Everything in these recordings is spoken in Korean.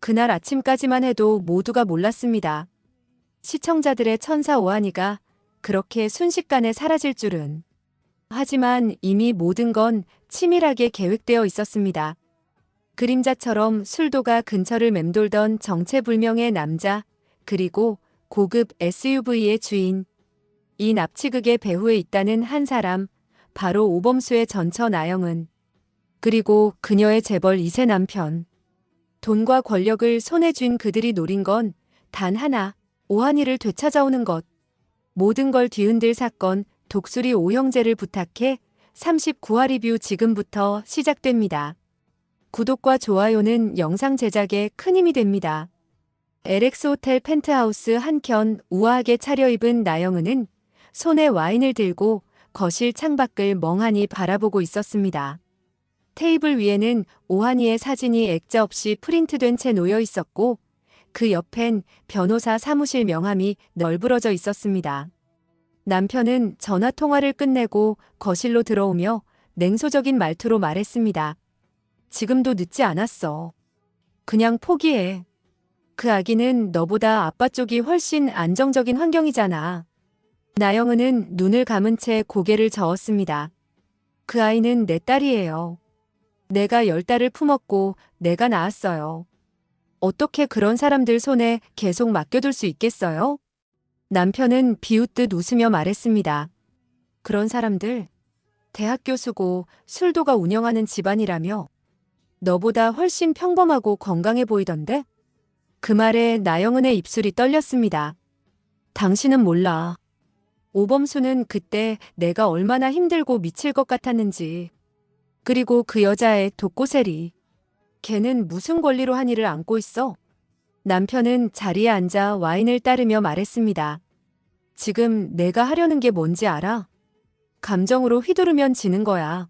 그날 아침까지만 해도 모두가 몰랐습니다. 시청자들의 천사 오한이가 그렇게 순식간에 사라질 줄은. 하지만 이미 모든 건 치밀하게 계획되어 있었습니다. 그림자처럼 술도가 근처를 맴돌던 정체불명의 남자, 그리고 고급 SUV의 주인. 이 납치극의 배후에 있다는 한 사람, 바로 오범수의 전처 나영은. 그리고 그녀의 재벌 2세 남편. 돈과 권력을 손에 쥔 그들이 노린 건 단 하나, 오한이를 되찾아오는 것. 모든 걸 뒤흔들 사건, 독수리 오형제를 부탁해 39화 리뷰 지금부터 시작됩니다. 구독과 좋아요는 영상 제작에 큰 힘이 됩니다. LX 호텔 펜트하우스 한켠 우아하게 차려입은 나영은은 손에 와인을 들고 거실 창밖을 멍하니 바라보고 있었습니다. 테이블 위에는 오한이의 사진이 액자 없이 프린트된 채 놓여 있었고 그 옆엔 변호사 사무실 명함이 널브러져 있었습니다. 남편은 전화 통화를 끝내고 거실로 들어오며 냉소적인 말투로 말했습니다. 지금도 늦지 않았어. 그냥 포기해. 그 아기는 너보다 아빠 쪽이 훨씬 안정적인 환경이잖아. 나영은은 눈을 감은 채 고개를 저었습니다. 그 아이는 내 딸이에요. 내가 10달을 품었고 내가 낳았어요. 어떻게 그런 사람들 손에 계속 맡겨둘 수 있겠어요? 남편은 비웃듯 웃으며 말했습니다. 그런 사람들, 대학 교수고 술도가 운영하는 집안이라며 너보다 훨씬 평범하고 건강해 보이던데? 그 말에 나영은의 입술이 떨렸습니다. 당신은 몰라. 오범수는 그때 내가 얼마나 힘들고 미칠 것 같았는지. 그리고 그 여자의 독고세리. 걔는 무슨 권리로 한 일을 안고 있어? 남편은 자리에 앉아 와인을 따르며 말했습니다. 지금 내가 하려는 게 뭔지 알아? 감정으로 휘두르면 지는 거야.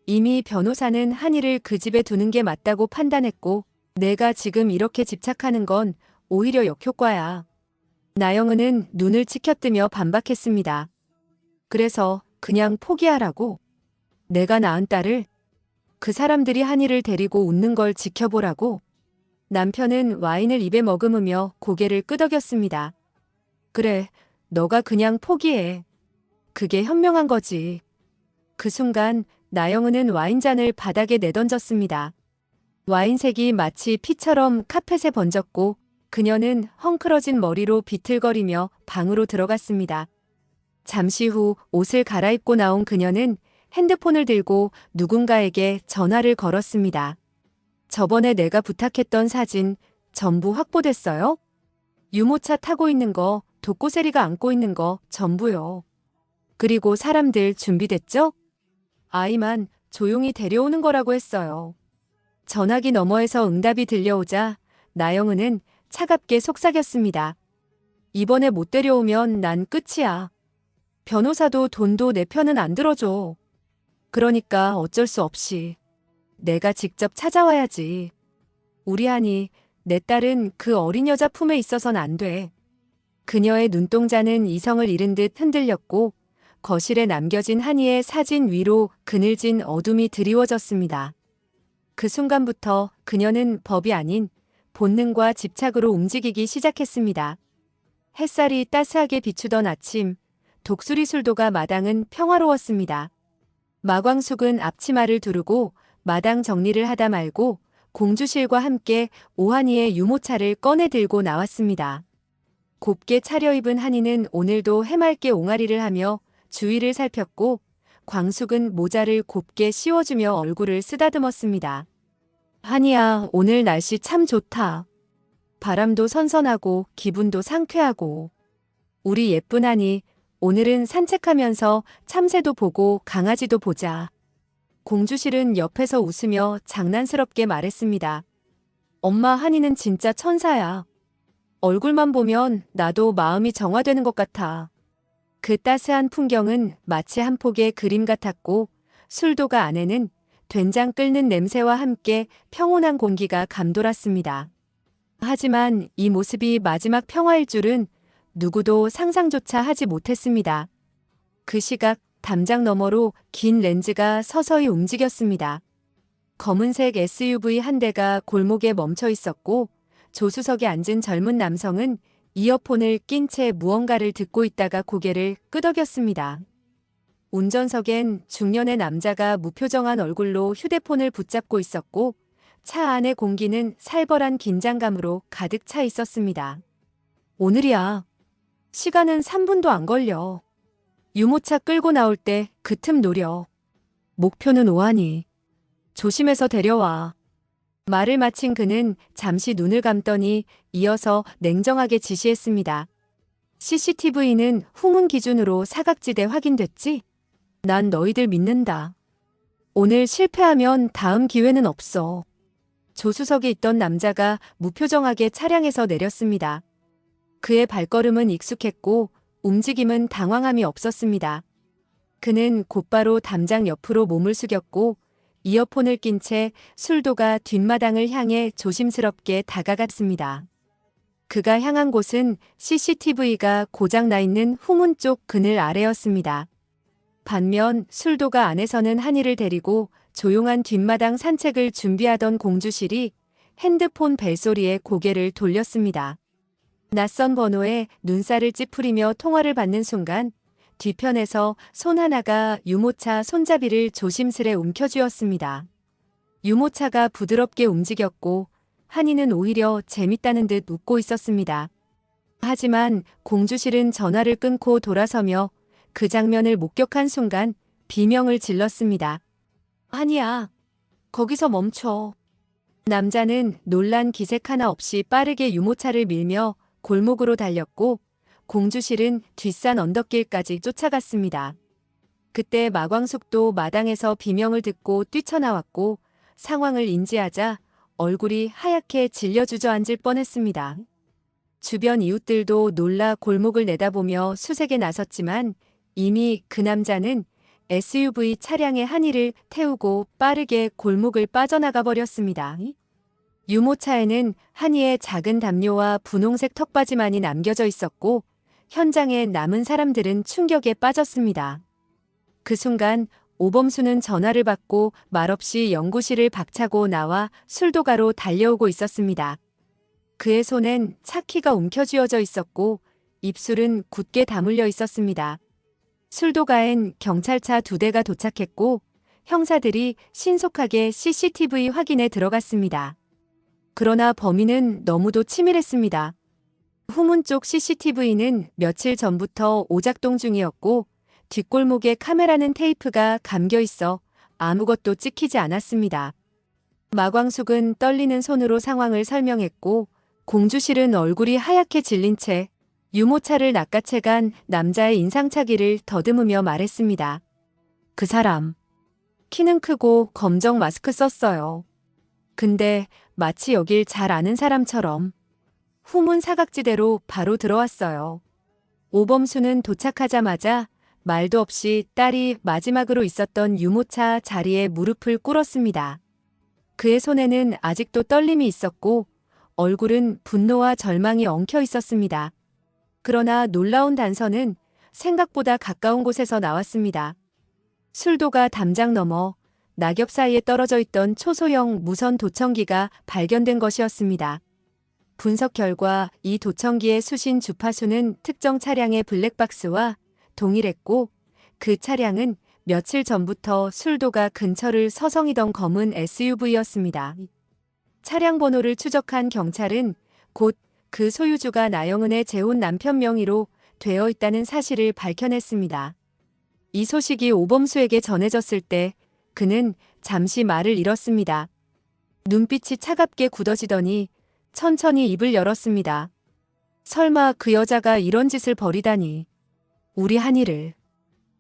이미 변호사는 한이를 그 집에 두는 게 맞다고 판단했고 내가 지금 이렇게 집착하는 건 오히려 역효과야. 나영은은 눈을 치켜뜨며 반박했습니다. 그래서 그냥 포기하라고? 내가 낳은 딸을? 그 사람들이 한이를 데리고 웃는 걸 지켜보라고? 남편은 와인을 입에 머금으며 고개를 끄덕였습니다. 그래, 너가 그냥 포기해. 그게 현명한 거지. 그 순간 나영은은 와인잔을 바닥에 내던졌습니다. 와인색이 마치 피처럼 카펫에 번졌고 그녀는 헝클어진 머리로 비틀거리며 방으로 들어갔습니다. 잠시 후 옷을 갈아입고 나온 그녀는 핸드폰을 들고 누군가에게 전화를 걸었습니다. 저번에 내가 부탁했던 사진 전부 확보됐어요? 유모차 타고 있는 거, 독고세리가 안고 있는 거 전부요. 그리고 사람들 준비됐죠? 아이만 조용히 데려오는 거라고 했어요. 전화기 너머에서 응답이 들려오자 나영은은 차갑게 속삭였습니다. 이번에 못 데려오면 난 끝이야. 변호사도 돈도 내 편은 안 들어줘. 그러니까 어쩔 수 없이 내가 직접 찾아와야지. 우리 한이, 내 딸은 그 어린 여자 품에 있어선 안 돼. 그녀의 눈동자는 이성을 잃은 듯 흔들렸고 거실에 남겨진 한이의 사진 위로 그늘진 어둠이 드리워졌습니다. 그 순간부터 그녀는 법이 아닌 본능과 집착으로 움직이기 시작했습니다. 햇살이 따스하게 비추던 아침, 독수리 술도가 마당은 평화로웠습니다. 마광숙은 앞치마를 두르고 마당 정리를 하다 말고 공주실과 함께 오한이의 유모차를 꺼내 들고 나왔습니다. 곱게 차려입은 한이는 오늘도 해맑게 옹알이를 하며 주위를 살폈고 광숙은 모자를 곱게 씌워주며 얼굴을 쓰다듬었습니다. 한이야, 오늘 날씨 참 좋다. 바람도 선선하고 기분도 상쾌하고. 우리 예쁜 한이, 오늘은 산책하면서 참새도 보고 강아지도 보자. 공주실은 옆에서 웃으며 장난스럽게 말했습니다. 엄마 한이는 진짜 천사야. 얼굴만 보면 나도 마음이 정화되는 것 같아. 그 따스한 풍경은 마치 한 폭의 그림 같았고 술도가 안에는 된장 끓는 냄새와 함께 평온한 공기가 감돌았습니다. 하지만 이 모습이 마지막 평화일 줄은 누구도 상상조차 하지 못했습니다. 그 시각 담장 너머로 긴 렌즈가 서서히 움직였습니다. 검은색 SUV 한 대가 골목에 멈춰 있었고 조수석에 앉은 젊은 남성은 이어폰을 낀 채 무언가를 듣고 있다가 고개를 끄덕였습니다. 운전석엔 중년의 남자가 무표정한 얼굴로 휴대폰을 붙잡고 있었고 차 안의 공기는 살벌한 긴장감으로 가득 차 있었습니다. 오늘이야. 시간은 3분도 안 걸려. 유모차 끌고 나올 때 그 틈 노려. 목표는 오하니. 조심해서 데려와. 말을 마친 그는 잠시 눈을 감더니 이어서 냉정하게 지시했습니다. CCTV는 후문 기준으로 사각지대 확인됐지? 난 너희들 믿는다. 오늘 실패하면 다음 기회는 없어. 조수석에 있던 남자가 무표정하게 차량에서 내렸습니다. 그의 발걸음은 익숙했고 움직임은 당황함이 없었습니다. 그는 곧바로 담장 옆으로 몸을 숙였고 이어폰을 낀 채 술도가 뒷마당을 향해 조심스럽게 다가갔습니다. 그가 향한 곳은 CCTV가 고장나 있는 후문 쪽 그늘 아래였습니다. 반면 술도가 안에서는 한이를 데리고 조용한 뒷마당 산책을 준비하던 공주실이 핸드폰 벨소리에 고개를 돌렸습니다. 낯선 번호에 눈살을 찌푸리며 통화를 받는 순간 뒤편에서 손 하나가 유모차 손잡이를 조심스레 움켜쥐었습니다. 유모차가 부드럽게 움직였고 한이는 오히려 재밌다는 듯 웃고 있었습니다. 하지만 공주실은 전화를 끊고 돌아서며 그 장면을 목격한 순간 비명을 질렀습니다. 한이야, 거기서 멈춰. 남자는 놀란 기색 하나 없이 빠르게 유모차를 밀며 골목으로 달렸고 공주실은 뒷산 언덕길까지 쫓아갔습니다. 그때 마광숙도 마당에서 비명을 듣고 뛰쳐나왔고 상황을 인지하자 얼굴이 하얗게 질려 주저앉을 뻔했습니다. 주변 이웃들도 놀라 골목을 내다보며 수색에 나섰지만 이미 그 남자는 SUV 차량에 한이를 태우고 빠르게 골목을 빠져나가 버렸습니다. 유모차에는 한이의 작은 담요와 분홍색 턱바지만이 남겨져 있었고 현장에 남은 사람들은 충격에 빠졌습니다. 그 순간 오범수는 전화를 받고 말없이 연구실을 박차고 나와 술도가로 달려오고 있었습니다. 그의 손엔 차키가 움켜쥐어져 있었고 입술은 굳게 다물려 있었습니다. 술도가엔 경찰차 2대가 도착했고 형사들이 신속하게 CCTV 확인에 들어갔습니다. 그러나 범인은 너무도 치밀했습니다. 후문 쪽 CCTV는 며칠 전부터 오작동 중이었고 뒷골목에 카메라는 테이프가 감겨 있어 아무것도 찍히지 않았습니다. 마광숙은 떨리는 손으로 상황을 설명했고 공주실은 얼굴이 하얗게 질린 채 유모차를 낚아채간 남자의 인상착의를 더듬으며 말했습니다. 그 사람. 키는 크고 검정 마스크 썼어요. 근데 마치 여길 잘 아는 사람처럼 후문 사각지대로 바로 들어왔어요. 오범수는 도착하자마자 말도 없이 딸이 마지막으로 있었던 유모차 자리에 무릎을 꿇었습니다. 그의 손에는 아직도 떨림이 있었고 얼굴은 분노와 절망이 엉켜 있었습니다. 그러나 놀라운 단서는 생각보다 가까운 곳에서 나왔습니다. 술도가 담장 너머 낙엽 사이에 떨어져 있던 초소형 무선 도청기가 발견된 것이었습니다. 분석 결과 이 도청기의 수신 주파수는 특정 차량의 블랙박스와 동일했고 그 차량은 며칠 전부터 술도가 근처를 서성이던 검은 SUV였습니다. 차량 번호를 추적한 경찰은 곧 그 소유주가 나영은의 재혼 남편 명의로 되어 있다는 사실을 밝혀냈습니다. 이 소식이 오범수에게 전해졌을 때 그는 잠시 말을 잃었습니다. 눈빛이 차갑게 굳어지더니 천천히 입을 열었습니다. 설마 그 여자가 이런 짓을 벌이다니. 우리 한이를.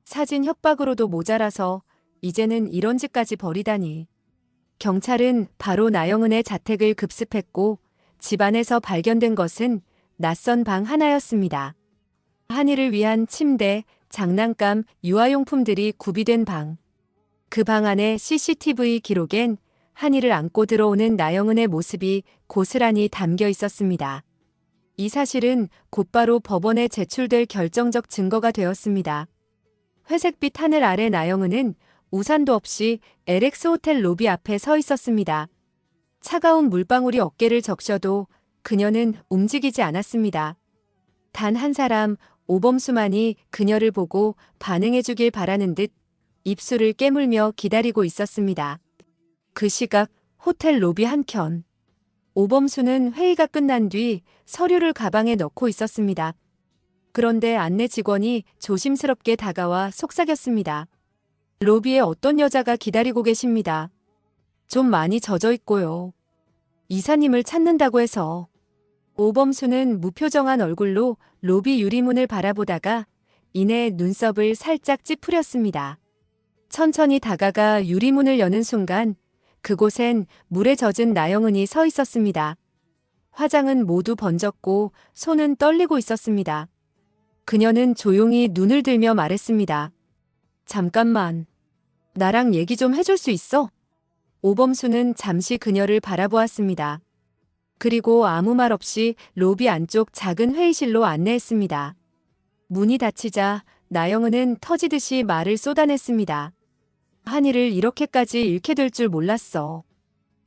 사진 협박으로도 모자라서 이제는 이런 짓까지 벌이다니. 경찰은 바로 나영은의 자택을 급습했고 집안에서 발견된 것은 낯선 방 하나였습니다. 한이를 위한 침대, 장난감, 유아용품들이 구비된 방. 그 방 안의 CCTV 기록엔 한이를 안고 들어오는 나영은의 모습이 고스란히 담겨 있었습니다. 이 사실은 곧바로 법원에 제출될 결정적 증거가 되었습니다. 회색빛 하늘 아래 나영은은 우산도 없이 LX 호텔 로비 앞에 서 있었습니다. 차가운 물방울이 어깨를 적셔도 그녀는 움직이지 않았습니다. 단 한 사람, 오범수만이 그녀를 보고 반응해주길 바라는 듯 입술을 깨물며 기다리고 있었습니다. 그 시각 호텔 로비 한켠. 오범수는 회의가 끝난 뒤 서류를 가방에 넣고 있었습니다. 그런데 안내 직원이 조심스럽게 다가와 속삭였습니다. 로비에 어떤 여자가 기다리고 계십니다. 좀 많이 젖어 있고요. 이사님을 찾는다고 해서. 오범수는 무표정한 얼굴로 로비 유리문을 바라보다가 이내 눈썹을 살짝 찌푸렸습니다. 천천히 다가가 유리문을 여는 순간 그곳엔 물에 젖은 나영은이 서 있었습니다. 화장은 모두 번졌고 손은 떨리고 있었습니다. 그녀는 조용히 눈을 들며 말했습니다. 잠깐만. 나랑 얘기 좀 해줄 수 있어? 오범수는 잠시 그녀를 바라보았습니다. 그리고 아무 말 없이 로비 안쪽 작은 회의실로 안내했습니다. 문이 닫히자 나영은은 터지듯이 말을 쏟아냈습니다. 한이를 이렇게까지 잃게 될 줄 몰랐어.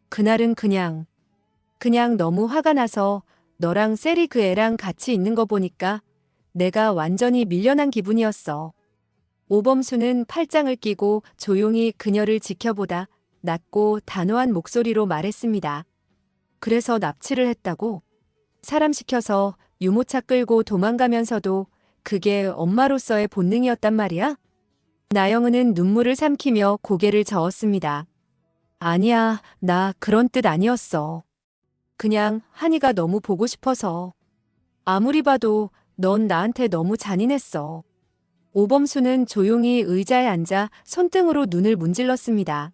그날은 그냥 너무 화가 나서 너랑 셀이 그 애랑 같이 있는 거 보니까 내가 완전히 밀려난 기분이었어. 오범수는 팔짱을 끼고 조용히 그녀를 지켜보다 낮고 단호한 목소리로 말했습니다. 그래서 납치를 했다고? 사람 시켜서 유모차 끌고 도망가면서도 그게 엄마로서의 본능이었단 말이야? 나영은은 눈물을 삼키며 고개를 저었습니다. 아니야, 나 그런 뜻 아니었어. 그냥 한이가 너무 보고 싶어서. 아무리 봐도 넌 나한테 너무 잔인했어. 오범수는 조용히 의자에 앉아 손등으로 눈을 문질렀습니다.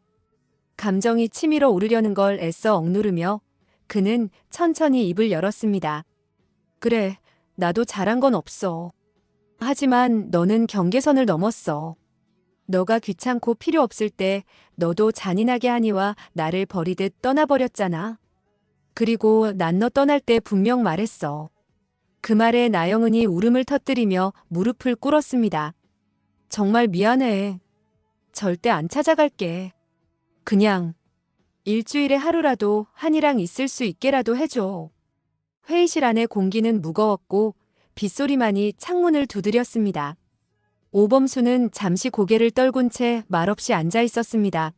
감정이 치밀어 오르려는 걸 애써 억누르며 그는 천천히 입을 열었습니다. 그래, 나도 잘한 건 없어. 하지만 너는 경계선을 넘었어. 너가 귀찮고 필요 없을 때 너도 잔인하게 하니와 나를 버리듯 떠나버렸잖아. 그리고 난 너 떠날 때 분명 말했어. 그 말에 나영은이 울음을 터뜨리며 무릎을 꿇었습니다. 정말 미안해. 절대 안 찾아갈게. 그냥 일주일에 하루라도 한이랑 있을 수 있게라도 해줘. 회의실 안의 공기는 무거웠고 빗소리만이 창문을 두드렸습니다. 오범수는 잠시 고개를 떨군 채 말없이 앉아 있었습니다.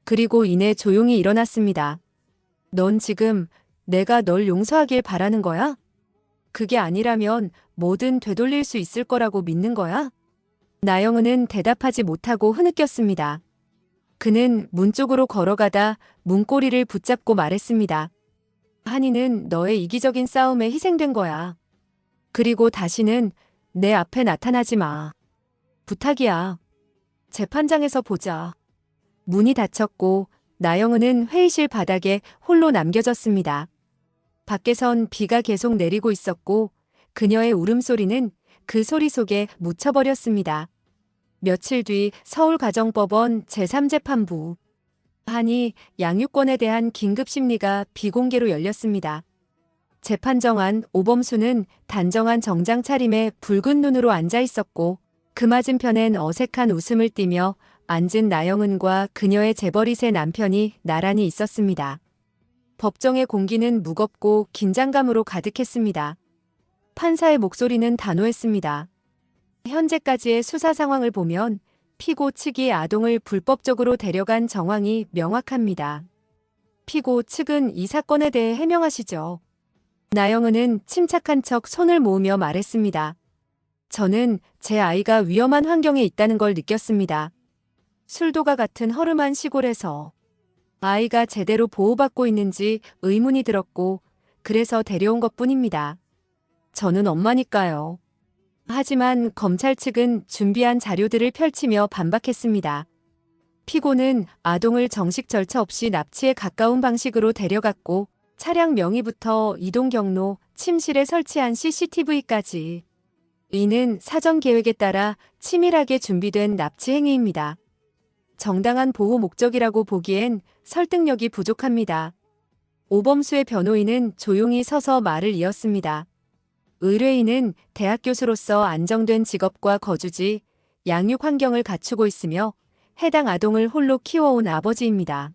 그리고 이내 조용히 일어났습니다. 넌 지금 내가 널 용서하길 바라는 거야? 그게 아니라면 뭐든 되돌릴 수 있을 거라고 믿는 거야? 나영은은 대답하지 못하고 흐느꼈습니다. 그는 문 쪽으로 걸어가다 문고리를 붙잡고 말했습니다. 한이는 너의 이기적인 싸움에 희생된 거야. 그리고 다시는 내 앞에 나타나지 마. 부탁이야. 재판장에서 보자. 문이 닫혔고 나영은은 회의실 바닥에 홀로 남겨졌습니다. 밖에선 비가 계속 내리고 있었고 그녀의 울음소리는 그 소리 속에 묻혀버렸습니다. 며칠 뒤 서울가정법원 제3재판부. 한이 양육권에 대한 긴급심리가 비공개로 열렸습니다. 재판정한 오범수는 단정한 정장 차림에 붉은 눈으로 앉아 있었고 그 맞은편엔 어색한 웃음을 띠며 앉은 나영은과 그녀의 재벌이세 남편이 나란히 있었습니다. 법정의 공기는 무겁고 긴장감으로 가득했습니다. 판사의 목소리는 단호했습니다. 현재까지의 수사 상황을 보면 피고 측이 아동을 불법적으로 데려간 정황이 명확합니다. 피고 측은 이 사건에 대해 해명하시죠. 나영은은 침착한 척 손을 모으며 말했습니다. 저는 제 아이가 위험한 환경에 있다는 걸 느꼈습니다. 술도가 같은 허름한 시골에서 아이가 제대로 보호받고 있는지 의문이 들었고 그래서 데려온 것뿐입니다. 저는 엄마니까요. 하지만 검찰 측은 준비한 자료들을 펼치며 반박했습니다. 피고는 아동을 정식 절차 없이 납치에 가까운 방식으로 데려갔고 차량 명의부터 이동 경로, 침실에 설치한 CCTV까지 이는 사전 계획에 따라 치밀하게 준비된 납치 행위입니다. 정당한 보호 목적이라고 보기엔 설득력이 부족합니다. 오범수의 변호인은 조용히 서서 말을 이었습니다. 의뢰인은 대학 교수로서 안정된 직업과 거주지, 양육 환경을 갖추고 있으며 해당 아동을 홀로 키워온 아버지입니다.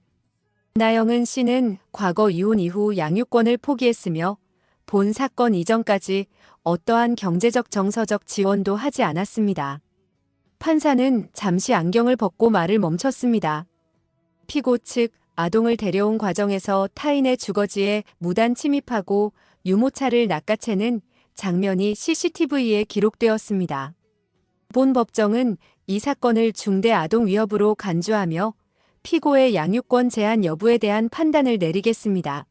나영은 씨는 과거 이혼 이후 양육권을 포기했으며 본 사건 이전까지 어떠한 경제적 정서적 지원도 하지 않았습니다. 판사는 잠시 안경을 벗고 말을 멈췄습니다. 피고 측 아동을 데려온 과정에서 타인의 주거지에 무단 침입하고 유모차를 낚아채는 장면이 CCTV에 기록되었습니다. 본 법정은 이 사건을 중대 아동 위협으로 간주하며 피고의 양육권 제한 여부에 대한 판단을 내리겠습니다.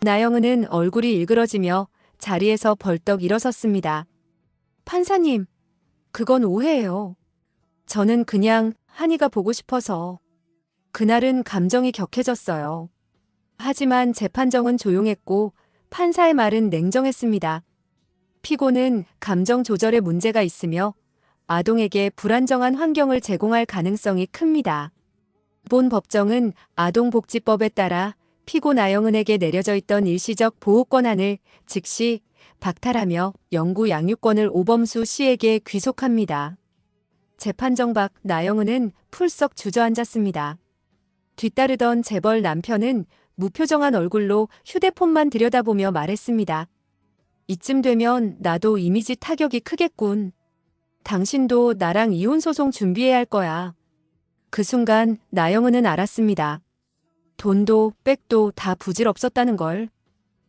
나영은은 얼굴이 일그러지며 자리에서 벌떡 일어섰습니다. 판사님, 그건 오해예요. 저는 그냥 한이가 보고 싶어서. 그날은 감정이 격해졌어요. 하지만 재판정은 조용했고 판사의 말은 냉정했습니다. 피고는 감정 조절에 문제가 있으며 아동에게 불안정한 환경을 제공할 가능성이 큽니다. 본 법정은 아동복지법에 따라 피고 나영은에게 내려져 있던 일시적 보호 권한을 즉시 박탈하며 영구 양육권을 오범수 씨에게 귀속합니다. 재판정 밖 나영은은 풀썩 주저앉았습니다. 뒤따르던 재벌 남편은 무표정한 얼굴로 휴대폰만 들여다보며 말했습니다. 이쯤 되면 나도 이미지 타격이 크겠군. 당신도 나랑 이혼소송 준비해야 할 거야. 그 순간 나영은은 알았습니다. 돈도 백도 다 부질없었다는 걸.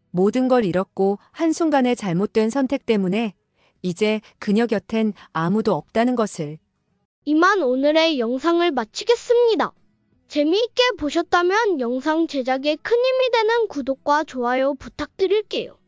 모든 걸 잃었고 한순간의 잘못된 선택 때문에 이제 그녀 곁엔 아무도 없다는 것을. 이만 오늘의 영상을 마치겠습니다. 재미있게 보셨다면 영상 제작에 큰 힘이 되는 구독과 좋아요 부탁드릴게요.